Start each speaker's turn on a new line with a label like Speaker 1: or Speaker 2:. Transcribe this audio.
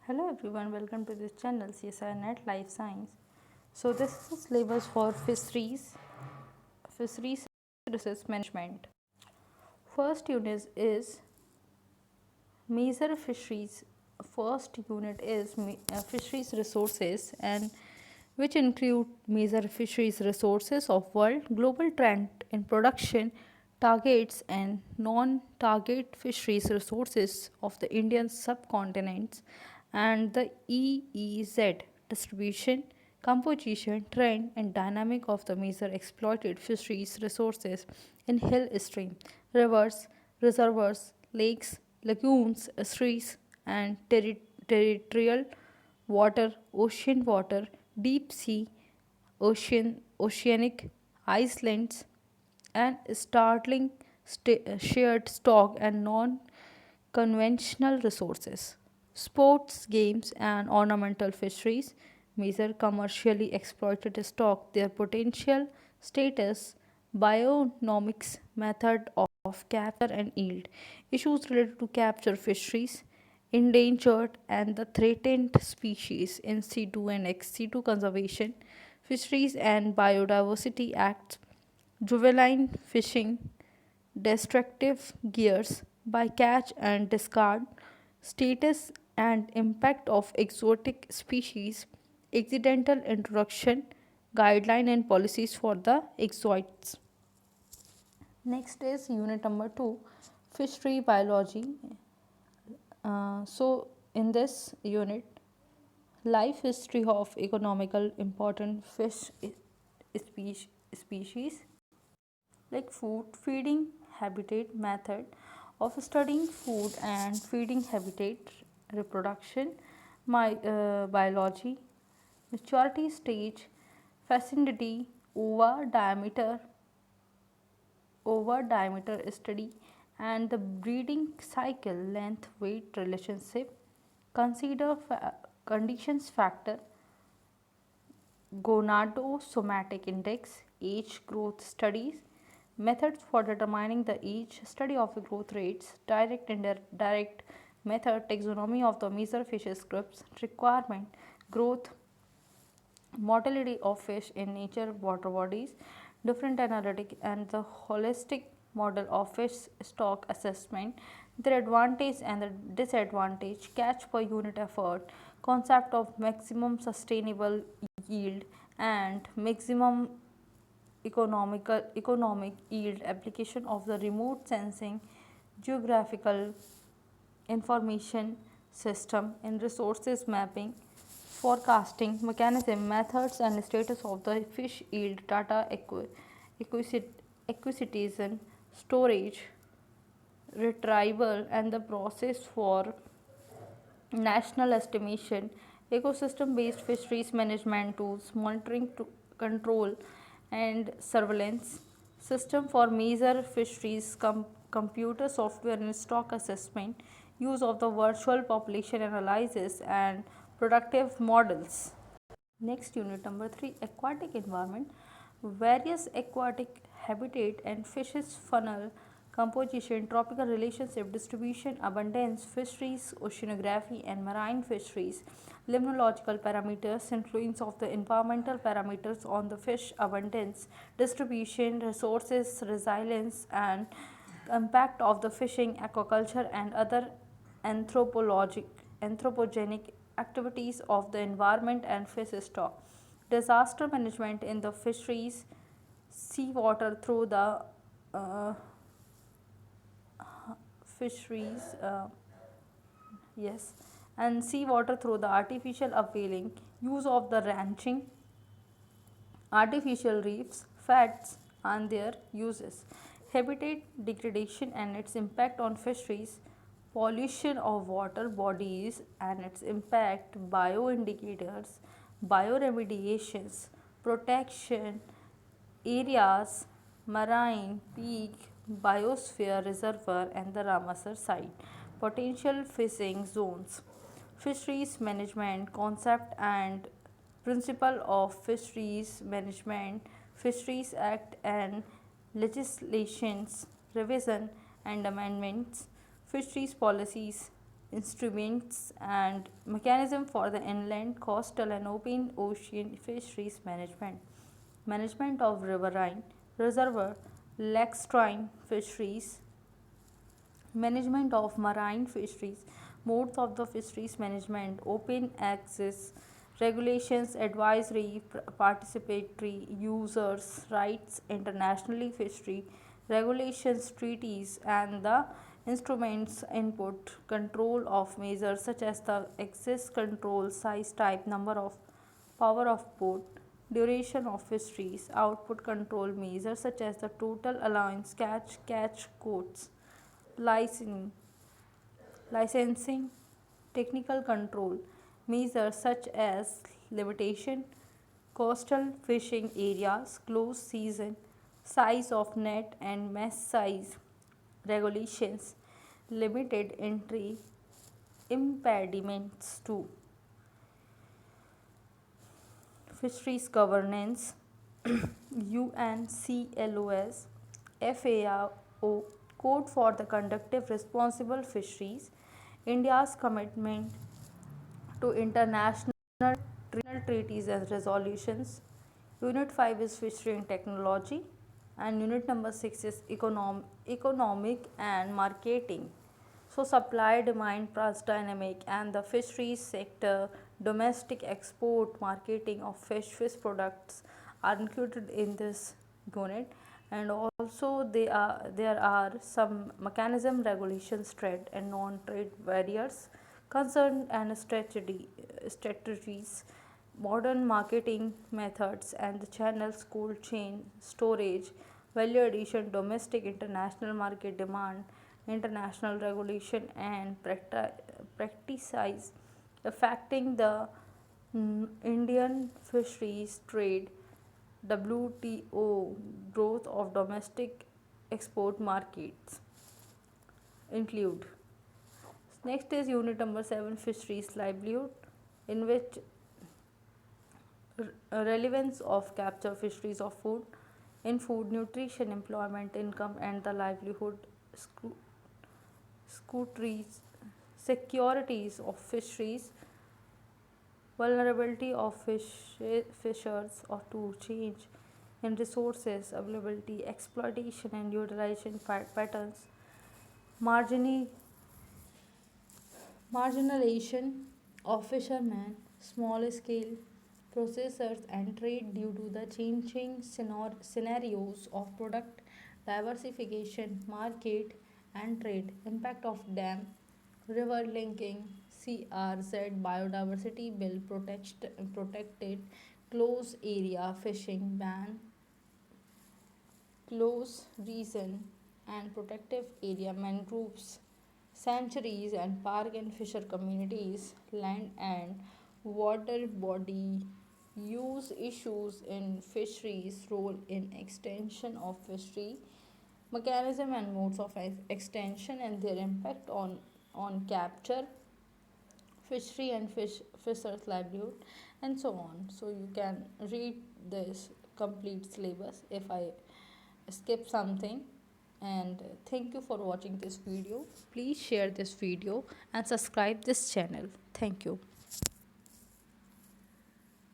Speaker 1: Hello everyone, welcome to this channel CSI Net Life Science. So this is the syllabus for fisheries resource management. First unit is major fisheries. First unit is fisheries resources, and which include major fisheries resources of world, global trend in production, targets and non-target fisheries resources of the Indian subcontinents, and the EEZ distribution, composition, trend and dynamic of the major exploited fisheries resources in hill stream, rivers, reservoirs, lakes, lagoons, estuaries and territorial water, ocean water, deep sea, oceanic islands, and startling shared stock and non-conventional resources. Sports, games, and ornamental fisheries measure commercially exploited stock, their potential status, bionomics, method of capture and yield, issues related to capture fisheries, endangered and the threatened species in situ and ex situ conservation, fisheries and biodiversity acts, juvenile fishing, destructive gears, bycatch and discard, status and impact of exotic species, accidental introduction, guideline and policies for the exoites. Next is unit number 2, fishery biology. In this unit, life history of economical important fish species like food, feeding habitat, method of studying food and feeding habitat, reproduction, biology, maturity stage, facility, over diameter study, and the breeding cycle length weight relationship, consider conditions factor, gonadosomatic index, age growth studies, methods for determining the age, study of the growth rates, direct and indirect method, taxonomy of the measure fishes groups, requirement, growth, mortality of fish in nature water bodies, different analytic and the holistic model of fish stock assessment, their advantage and the disadvantage, catch per unit effort, concept of maximum sustainable yield and maximum economic yield, application of the remote sensing geographical information system in resources mapping, forecasting mechanism, methods and status of the fish yield, data acquisition, storage, retrieval and the process for national estimation, ecosystem based fisheries management tools, monitoring to control and surveillance, system for major fisheries, computer software and stock assessment, use of the virtual population analysis and productive models. Next unit number 3, aquatic environment. Various aquatic habitat and fishes funnel composition, tropical relationship, distribution, abundance, fisheries, oceanography and marine fisheries, limnological parameters, influence of the environmental parameters on the fish abundance, distribution, resources, resilience and impact of the fishing, aquaculture and other anthropogenic activities of the environment and fish stock, disaster management in the fisheries, seawater through the fisheries, yes, and seawater through the artificial upwelling, use of the ranching, artificial reefs, fats and their uses, habitat degradation and its impact on fisheries, pollution of water bodies and its impact, bioindicators, bioremediations, protection areas, marine, peak, biosphere reservoir and the Ramsar site, potential fishing zones, fisheries management concept and principle of fisheries management, Fisheries Act and legislations, revision and amendments, fisheries policies, instruments and mechanism for the inland, coastal and open ocean fisheries management, management of riverine reservoir, lacustrine fisheries, management of marine fisheries, modes of the fisheries management, open access, regulations, advisory, participatory, users' rights, internationally fishery, regulations, treaties, and the instruments input control of measures such as the access control, size, type, number of power of boat, duration of fisheries, output control measures such as the total allowance, catch quotes, licensing, licensing, technical control measures such as limitation, coastal fishing areas, closed season, size of net and mesh size, regulations, limited entry, impediments to fisheries governance, UNCLOS, FAO, Code for the Conductive Responsible Fisheries, India's commitment to international treaties and resolutions. Unit 5 is Fishery and Technology, and Unit number 6 is Economic and Marketing. So, supply, demand, price dynamic, and the fisheries sector, domestic export, marketing of fish products are included in this unit. And also there are some mechanism, regulations, trade and non-trade barriers, concern and strategies, modern marketing methods and the channels, cold chain, storage, value addition, domestic, international market demand, international regulation and practices affecting the Indian fisheries trade, WTO, growth of domestic export markets include. Next is unit number 7, fisheries livelihood, in which relevance of capture fisheries of food in food, nutrition, employment, income and the livelihood, scutries, securities of fisheries, vulnerability of fishers or to change in resources availability, exploitation and utilization patterns, marginalization of fishermen, small scale processors and trade due to the changing scenarios of product diversification, market and trade, impact of dam, river linking, CRZ, biodiversity bill, protected close area fishing ban, close region and protective area, mangroves, sanctuaries and park and fisher communities, land and water body use issues in fisheries, role in extension of fishery, mechanism and modes of extension and their impact on capture, fishery and fishers livelihood and so on. So you can read this complete syllabus if I skip something. And thank you for watching this video. Please share this video and subscribe this channel. Thank you.